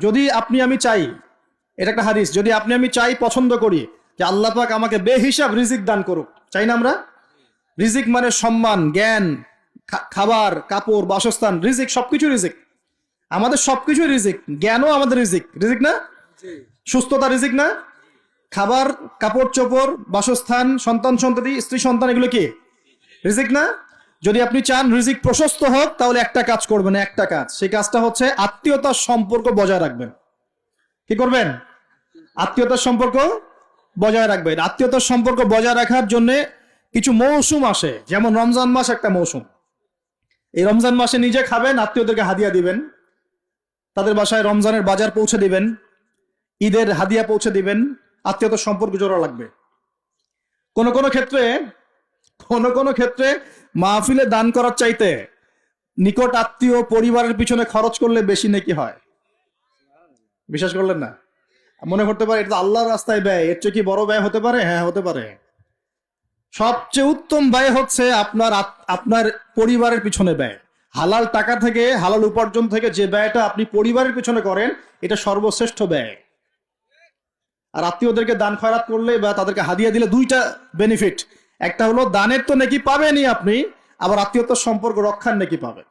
যদি আপনি আমি চাই, এটা একটা হাদিস, যদি আপনি আমি চাই, পছন্দ করি যে আল্লাহ পাক আমাকে বেহিসাব রিজিক দান করুক, চাই না আমরা? রিজিক মানে সম্মান, জ্ঞান, খাবার, কাপড়, বাসস্থান, রিজিক, সবকিছু রিজিক। আমাদের সবকিছু রিজিক, জ্ঞানও আমাদের রিজিক, রিজিক না? সুস্থতা রিজিক না? খাবার, কাপড় চোপড়, বাসস্থান, সন্তান সন্ততি, স্ত্রী সন্তান, এগুলো কি রিজিক না? যদি আপনি চান রিজিক প্রশস্ত হোক, তাহলে একটা কাজ করবেন, একটা কাজ, সেই কাজটা হচ্ছে আত্মীয়তার সম্পর্ক বজায় রাখবেন। কি করবেন? আত্মীয়তার সম্পর্ক বজায় রাখবেন। আত্মীয়তার সম্পর্ক বজায় রাখার জন্য কিছু মৌসুম আসে, যেমন রমজান মাস একটা মৌসুম। এই রমজান মাসে নিজে খাবেন, আত্মীয়দেরকে হাদিয়া দিবেন, তাদের বাসায় রমজানের বাজার পৌঁছে দিবেন, ঈদের হাদিয়া পৌঁছে দিবেন, আত্মীয়তার সম্পর্ক জোড়া লাগবে। কোন কোন ক্ষেত্রে মাহফিলে দান করার চাইতে নিকট আত্মীয় পরিবারের পিছনে খরচ করলে বেশি নেকি হয়। বিশ্বাস করলেন না? মনে করতে পারে এটা তো আল্লাহর রাস্তায় ব্যয়, এর চেয়ে কি বড় ব্যয় হতে পারে? হ্যাঁ, হতে পারে। সবচেয়ে উত্তম ব্যয় হচ্ছে আপনার পরিবারের পিছনে ব্যয়। হালাল টাকা থেকে, হালাল উপার্জন থেকে যে ব্যয়টা আপনি পরিবারের পিছনে করেন, এটা সর্বশ্রেষ্ঠ ব্যয়। আর আত্মীয়দেরকে দান খয়রাত করলে বা তাদেরকে হাদিয়া দিলে দুইটা বেনিফিট। একটা হলো দানের তো নেকি পাবেনই আপনি, আবার আত্মীয়তার সম্পর্ক রক্ষার নেকি পাবেন।